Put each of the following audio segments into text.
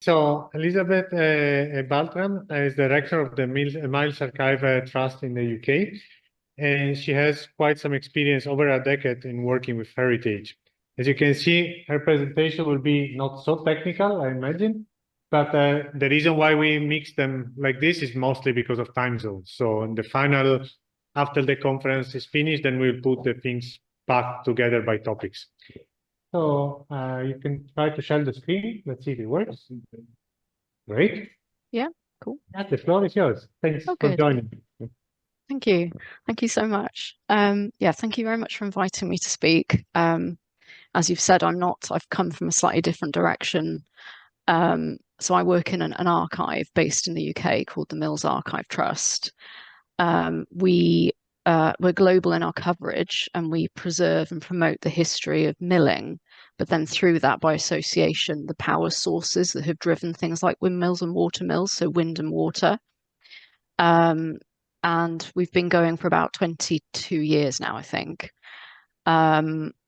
So Elizabeth Bartram is director of the Miles Archive Trust in the UK, and she has quite some experience, over a decade, in working with heritage. As you can see, her presentation will be not so technical, I imagine, but the reason why we mix them like this is mostly because of time zones. So in the final, after the conference is finished, then we'll put the things back together by topics. So you can try to share the screen. Let's see if it works. Great. Yeah, cool. Yeah, the floor is yours. Thanks for good. joining. Thank you. Thank you so much. Yeah, thank you very much for inviting me to speak. As you've said, I've come from a slightly different direction. So I work in an archive based in the UK called the Mills Archive Trust. We're global in our coverage, and we preserve and promote the history of milling, but then through that, by association, the power sources that have driven things like windmills and water mills, so wind and water. And we've been going for about 22 years now, I think.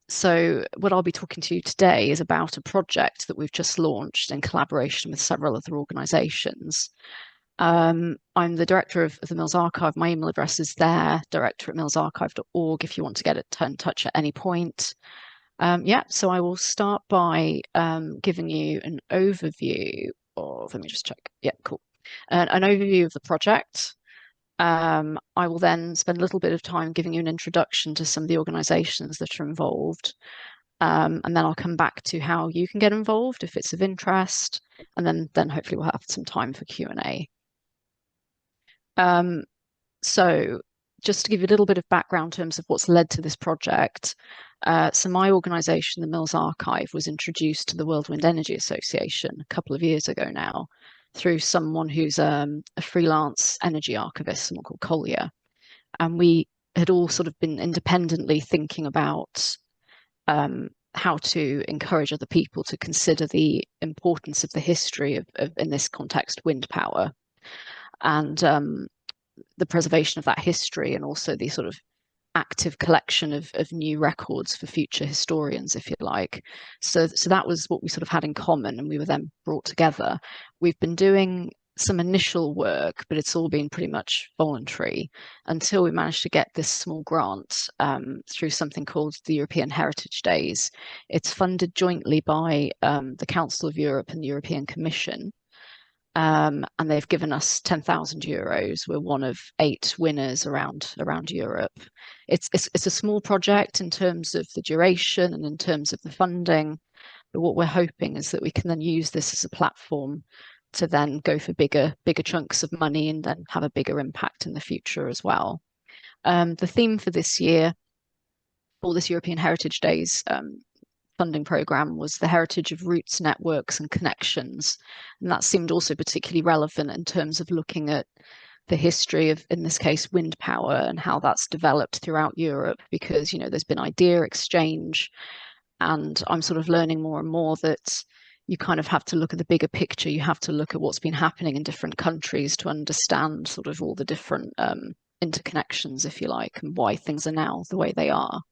So what I'll be talking to you today is about a project that we've just launched in collaboration with several other organisations. I'm the director of the Mills Archive. My email address is there, director@millsarchive.org, if you want to get in touch at any point. So I will start by giving you an overview of, let me just check. Yeah, cool. An overview of the project. I will then spend a little bit of time giving you an introduction to some of the organisations that are involved. And then I'll come back to how you can get involved if it's of interest. And then hopefully we'll have some time for Q&A. So just to give you a little bit of background in terms of what's led to this project. So my organisation, the Mills Archive, was introduced to the World Wind Energy Association a couple of years ago now through someone who's a freelance energy archivist, someone called Collier. And we had all sort of been independently thinking about how to encourage other people to consider the importance of the history of in this context, wind power. And the preservation of that history, and also the sort of active collection of new records for future historians, if you like. So that was what we sort of had in common, and we were then brought together. We've been doing some initial work, but it's all been pretty much voluntary until we managed to get this small grant through something called the European Heritage Days. It's funded jointly by the Council of Europe and the European Commission. And they've given us €10,000. We're one of 8 winners around Europe. It's a small project in terms of the duration and in terms of the funding, but what we're hoping is that we can then use this as a platform to then go for bigger chunks of money and then have a bigger impact in the future as well. The theme for this year, for this European Heritage Days funding program, was the heritage of roots, networks and connections. And that seemed also particularly relevant in terms of looking at the history of, in this case, wind power and how that's developed throughout Europe, because, you know, there's been idea exchange, and I'm sort of learning more and more that you kind of have to look at the bigger picture. You have to look at what's been happening in different countries to understand sort of all the different interconnections, if you like, and why things are now the way they are.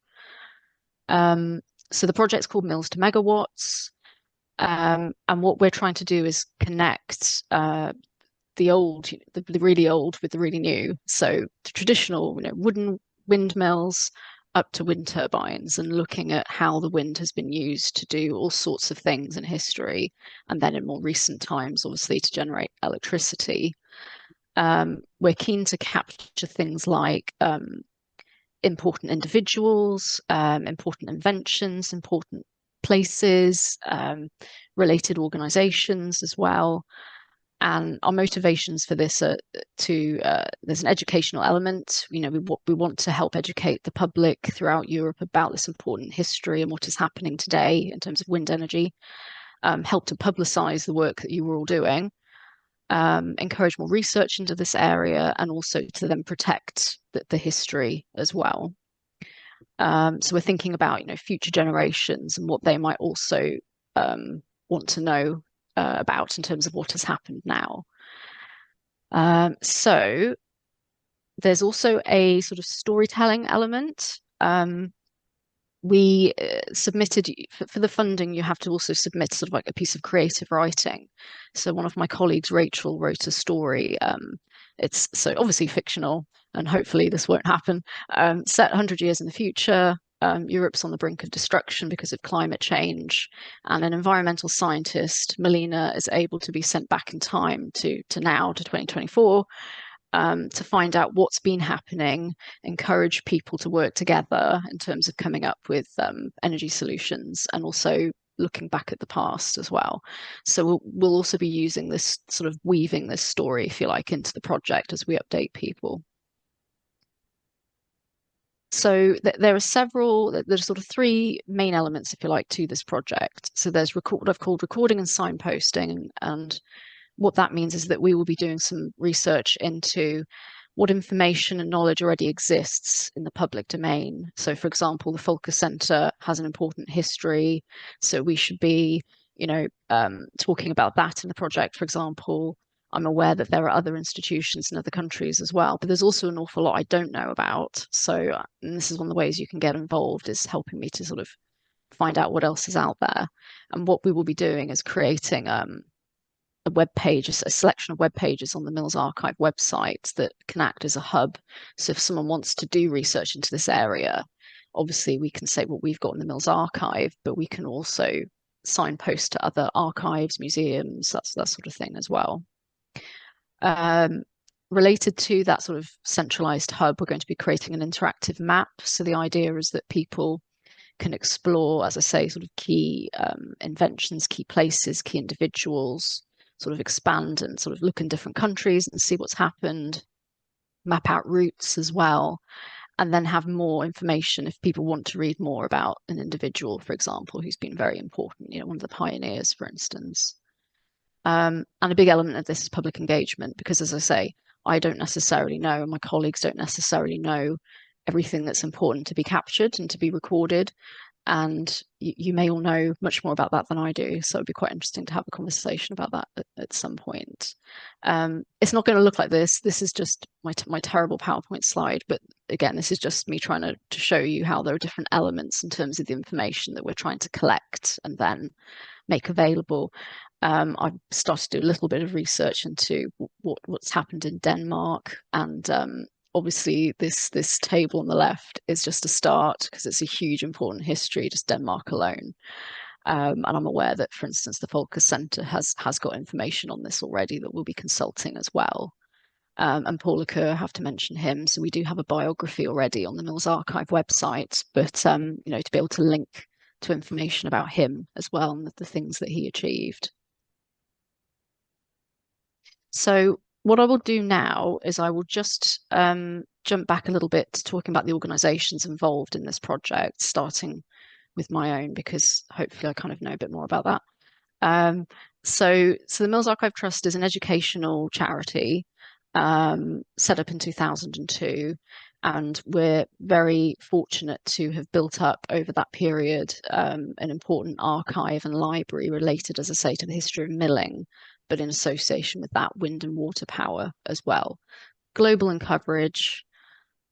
So the project's called Mills to Megawatts. And what we're trying to do is connect the old, the really old with the really new. So the traditional, you know, wooden windmills up to wind turbines, and looking at how the wind has been used to do all sorts of things in history. And then in more recent times, obviously, to generate electricity. We're keen to capture things like important individuals, important inventions, important places, related organizations as well. And our motivations for this are there's an educational element. You know, we want to help educate the public throughout Europe about this important history and what is happening today in terms of wind energy, help to publicize the work that you were all doing, encourage more research into this area, and also to then protect the history as well. So we're thinking about, you know, future generations and what they might also want to know about in terms of what has happened now. So there's also a sort of storytelling element. we submitted for the funding. You have to also submit sort of like a piece of creative writing. So one of my colleagues, Rachel, wrote a story. It's so obviously fictional, and hopefully this won't happen. Set 100 years in the future. Europe's on the brink of destruction because of climate change, and an environmental scientist, Melina, is able to be sent back in time to 2024, to find out what's been happening, encourage people to work together in terms of coming up with energy solutions, and also looking back at the past as well. So we'll also be using this, sort of weaving this story, if you like, into the project as we update people. So there are there's sort of three main elements, if you like, to this project. So there's what I've called recording and signposting, and what that means is that we will be doing some research into what information and knowledge already exists in the public domain. So, for example, the Folkecenter has an important history, so we should be, talking about that in the project. For example, I'm aware that there are other institutions in other countries as well, but there's also an awful lot I don't know about. So, and this is one of the ways you can get involved, is helping me to sort of find out what else is out there. And what we will be doing is creating a web page, a selection of web pages on the Mills Archive website that can act as a hub. So if someone wants to do research into this area, obviously we can say what we've got in the Mills Archive, but we can also signpost to other archives, museums, that sort of thing as well. Related to that sort of centralized hub, we're going to be creating an interactive map. So the idea is that people can explore, as I say, sort of key inventions, key places, key individuals, sort of expand and sort of look in different countries and see what's happened, map out routes as well, and then have more information if people want to read more about an individual, for example, who's been very important, one of the pioneers, for instance. And a big element of this is public engagement, because, as I say, I don't necessarily know, and my colleagues don't necessarily know everything that's important to be captured and to be recorded. And you may all know much more about that than I do. So it'd be quite interesting to have a conversation about that at some point. It's not going to look like this. This is just my terrible PowerPoint slide. But again, this is just me trying to show you how there are different elements in terms of the information that we're trying to collect and then make available. I've started to do a little bit of research into what's happened in Denmark, and obviously this table on the left is just a start, because it's a huge important history, just Denmark alone. And I'm aware that, for instance, the Folkecenter has got information on this already that we'll be consulting as well. And Paul Kerr, I have to mention him. So we do have a biography already on the Mills Archive website, but to be able to link to information about him as well and the things that he achieved. So what I will do now is I will just jump back a little bit to talking about the organisations involved in this project, starting with my own, because hopefully I kind of know a bit more about that. So the Mills Archive Trust is an educational charity set up in 2002, and we're very fortunate to have built up over that period an important archive and library related, as I say, to the history of milling, but in association with that, wind and water power as well. Global in coverage.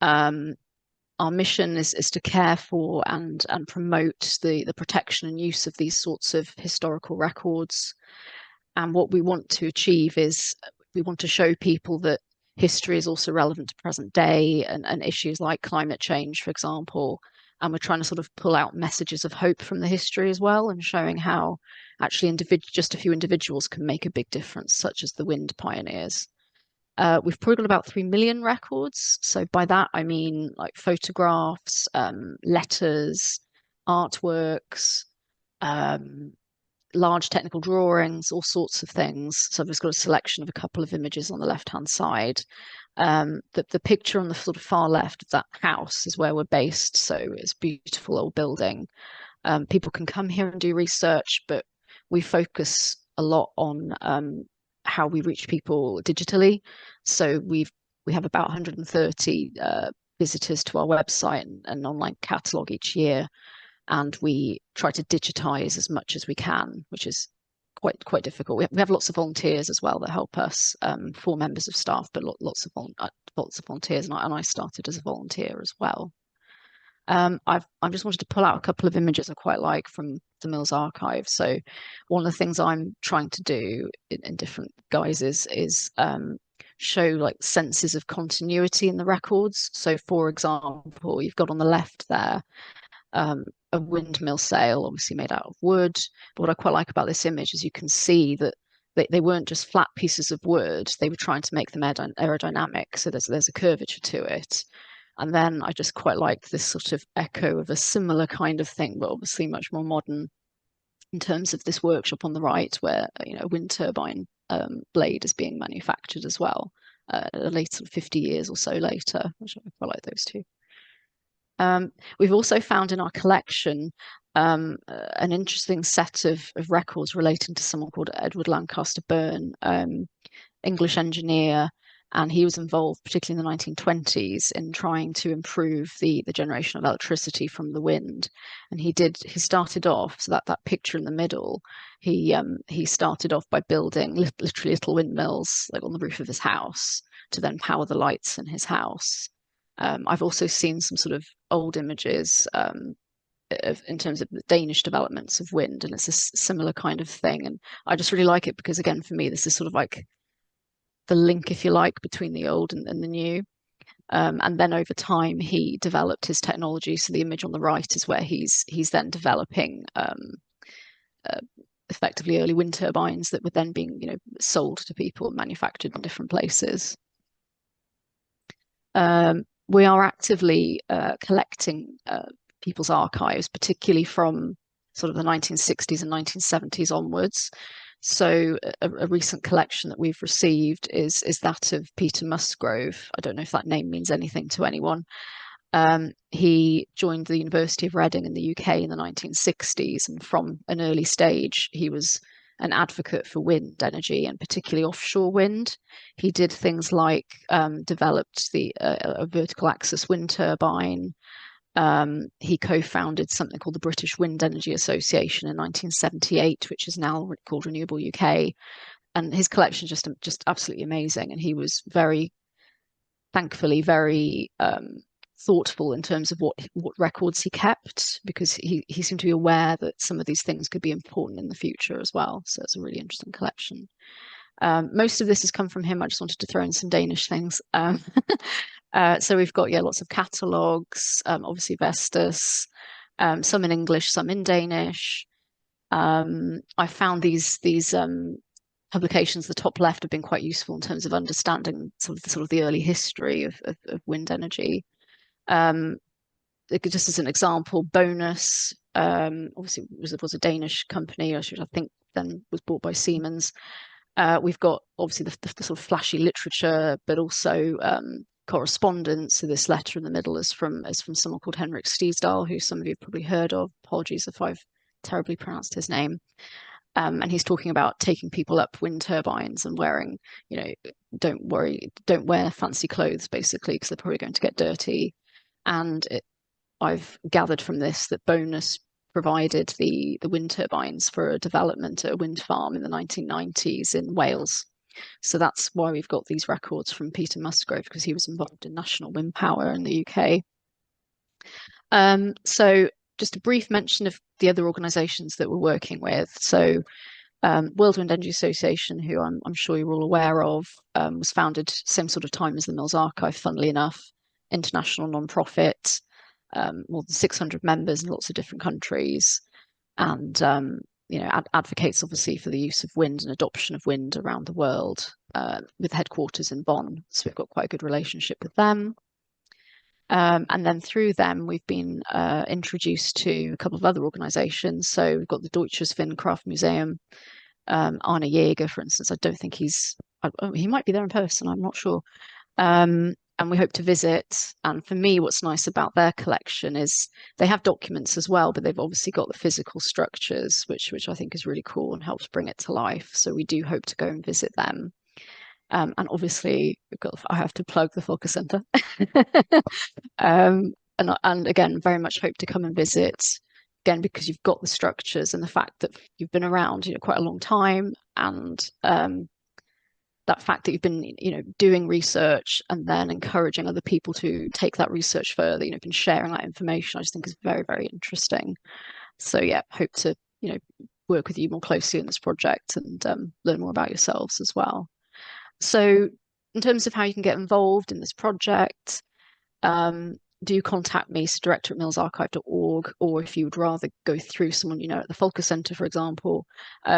Our mission is to care for and promote the protection and use of these sorts of historical records. And what we want to achieve is we want to show people that history is also relevant to present day and issues like climate change, for example. And we're trying to sort of pull out messages of hope from the history as well, and showing how actually just a few individuals can make a big difference, such as the wind pioneers. We've probably got about 3 million records. So by that, I mean like photographs, letters, artworks, large technical drawings, all sorts of things. So I've just got a selection of a couple of images on the left-hand side. The picture on the sort of far left of that house is where we're based. So it's a beautiful old building. People can come here and do research, but we focus a lot on how we reach people digitally. So we have about 130 visitors to our website and online catalogue each year, and we try to digitize as much as we can, which is quite difficult. We have lots of volunteers as well that help us, 4 members of staff, but lots of volunteers, and I started as a volunteer as well. I've just wanted to pull out a couple of images I quite like from the Mills archive. So one of the things I'm trying to do in different guises is show like senses of continuity in the records. So for example, you've got on the left there a windmill sail, obviously made out of wood. But what I quite like about this image is you can see that they weren't just flat pieces of wood. They were trying to make them aerodynamic. So there's a curvature to it. And then I just quite like this sort of echo of a similar kind of thing, but obviously much more modern in terms of this workshop on the right, where a wind turbine blade is being manufactured as well, later 50 years or so later, which I quite like those two. We've also found in our collection an interesting set of records relating to someone called Edward Lancaster Byrne, English engineer, and he was involved, particularly in the 1920s, in trying to improve the generation of electricity from the wind. And he started off, so that picture in the middle, he started off by building literally little windmills like on the roof of his house to then power the lights in his house. I've also seen some sort of old images in terms of the Danish developments of wind, and it's a similar kind of thing. And I just really like it because, again, for me, this is sort of like the link, if you like, between the old and the new. And then over time, he developed his technology. So the image on the right is where he's then developing effectively early wind turbines that were then being sold to people, manufactured in different places. We are actively collecting people's archives, particularly from sort of the 1960s and 1970s onwards. So a recent collection that we've received is that of Peter Musgrove. I don't know if that name means anything to anyone. He joined the University of Reading in the UK in the 1960s, and from an early stage, he was an advocate for wind energy, and particularly offshore wind. He did things like developed a vertical axis wind turbine. He co-founded something called the British Wind Energy Association in 1978, which is now called Renewable UK. And his collection is just absolutely amazing. And he was thankfully very thoughtful in terms of what records he kept, because he seemed to be aware that some of these things could be important in the future as well. So it's a really interesting collection. Most of this has come from him. I just wanted to throw in some Danish things. So we've got lots of catalogues, obviously Vestas, some in English, some in Danish. I found these publications, the top left, have been quite useful in terms of understanding sort of the early history of wind energy. Just as an example, Bonus, obviously was a Danish company, which I think then was bought by Siemens. We've got obviously the sort of flashy literature, but also correspondence. So this letter in the middle is from someone called Henrik Stiesdal, who some of you have probably heard of. Apologies if I've terribly pronounced his name. And he's talking about taking people up wind turbines and wearing, don't wear fancy clothes, basically, because they're probably going to get dirty. And I've gathered from this that Bonus provided the wind turbines for a development at a wind farm in the 1990s in Wales. So that's why we've got these records from Peter Musgrove, because he was involved in national wind power in the UK. So just a brief mention of the other organisations that we're working with. So World Wind Energy Association, who I'm sure you're all aware of, was founded same sort of time as the Mills Archive, funnily enough. International non-profit, more than 600 members in lots of different countries, and advocates obviously for the use of wind and adoption of wind around the world, with headquarters in Bonn. So we've got quite a good relationship with them. And then through them, we've been introduced to a couple of other organisations. So we've got the Deutsches Windkraftmuseum. Arne Jäger, for instance, I don't think he might be there in person, I'm not sure. And we hope to visit. And for me, what's nice about their collection is they have documents as well, but they've obviously got the physical structures, which I think is really cool and helps bring it to life. So we do hope to go and visit them. And obviously, I have to plug the Folkecenter. And again, very much hope to come and visit, again, because you've got the structures and the fact that you've been around quite a long time, and that fact that you've been, you know, doing research and then encouraging other people to take that research further, you know, been sharing that information, I just think is very, very interesting. So yeah, hope to, you know, work with you more closely in this project and learn more about yourselves as well. So in terms of how you can get involved in this project, do contact me, so director@millsarchive.org, or if you would rather go through someone you know at the Folkecenter, for example,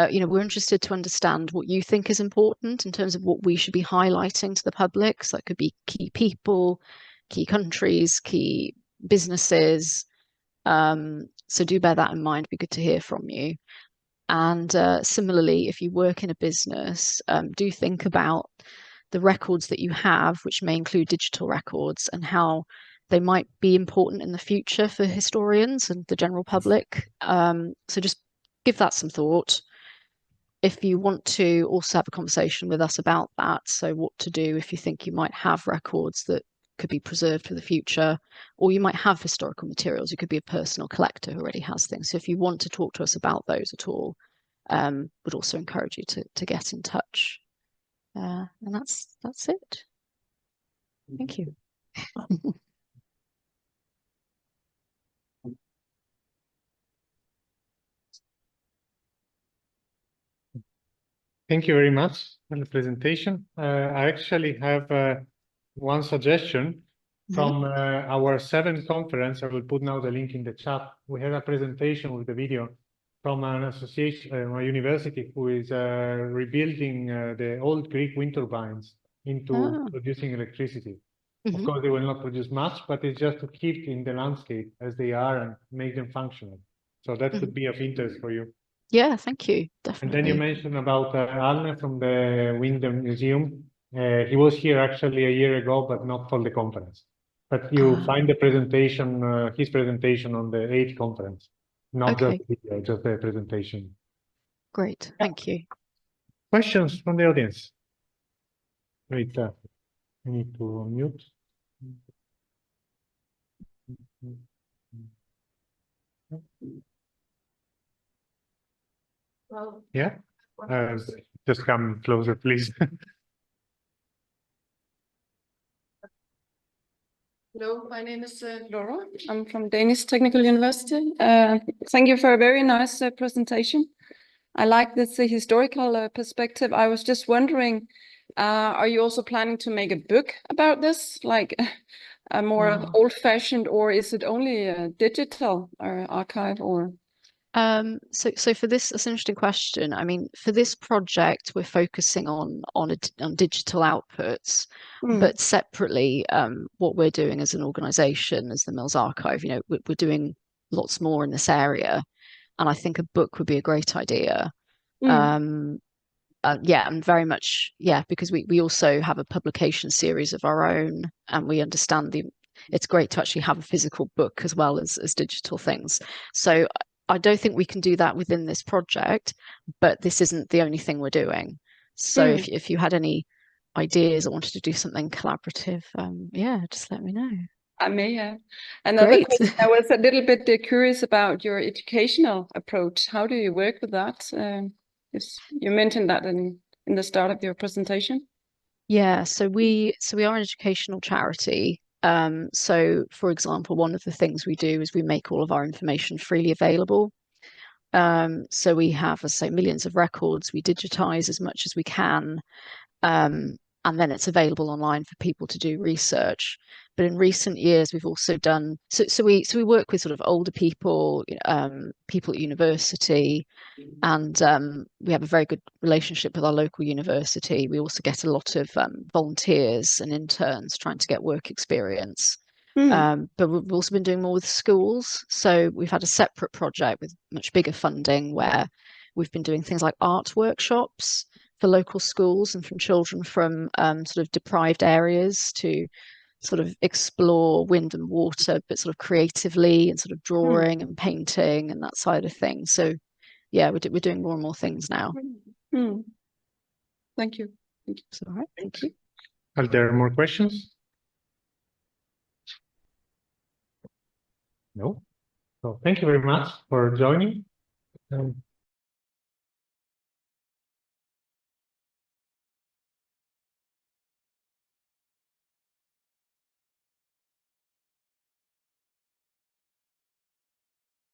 you know, we're interested to understand what you think is important in terms of what we should be highlighting to the public. So that could be key people, key countries, key businesses. So do bear that in mind. It'd be good to hear from you. And similarly, if you work in a business, do think about the records that you have, which may include digital records, and how they might be important in the future for historians and the general public. So just give that some thought. If you want to also have a conversation with us about that, so what to do if you think you might have records that could be preserved for the future, or you might have historical materials. You could be a personal collector who already has things. So if you want to talk to us about those at all, would also encourage you to get in touch. And that's it. Thank you. Thank you very much for the presentation. I actually have one suggestion from our 7th conference. I will put now the link in the chat. We had a presentation with the video from an association, a university who is rebuilding the old Greek wind turbines into producing electricity. Of course, they will not produce much, but it's just to keep in the landscape as they are and make them functional. So that could be of interest for you. Yeah, thank you. Definitely. And then you mentioned about Arne from the Wind Museum. He was here actually a year ago, but not for the conference. But you find the presentation, his presentation on the 8th conference, not just the video, just the presentation. Great, thank you. Questions from the audience? Wait, I need to unmute. Well, yeah, just come closer, please. Hello, my name is Laura. I'm from Danish Technical University. Thank you for a very nice presentation. I like this historical perspective. I was just wondering, are you also planning to make a book about this, like a more old-fashioned, or is it only a digital archive, or? So for this, that's an interesting question. I mean, for this project, we're focusing on digital outputs, but separately, what we're doing as an organization, as the Mills Archive, you know, we're doing lots more in this area, and I think a book would be a great idea. Yeah, and very much, yeah, because we also have a publication series of our own, and we understand it's great to actually have a physical book as well as digital things. So I don't think we can do that within this project, but this isn't the only thing we're doing. So if you had any ideas or wanted to do something collaborative, yeah, just let me know. I may have. Another question, I was a little bit curious about your educational approach. How do you work with that? You mentioned that in the start of your presentation. Yeah, so we are an educational charity. So, for example, one of the things we do is we make all of our information freely available. So we have, as I say, millions of records. We digitize as much as we can, and then it's available online for people to do research. But in recent years, we've also done so we work with sort of older people, people at university, and we have a very good relationship with our local university. We also get a lot of volunteers and interns trying to get work experience. But we've also been doing more with schools. So we've had a separate project with much bigger funding where we've been doing things like art workshops for local schools and from children from sort of deprived areas to sort of explore wind and water, but sort of creatively, and sort of drawing and painting and that side of things. So yeah, we're doing more and more things now. Thank you. It's all right. Thank you. Are there more questions? No. So thank you very much for joining.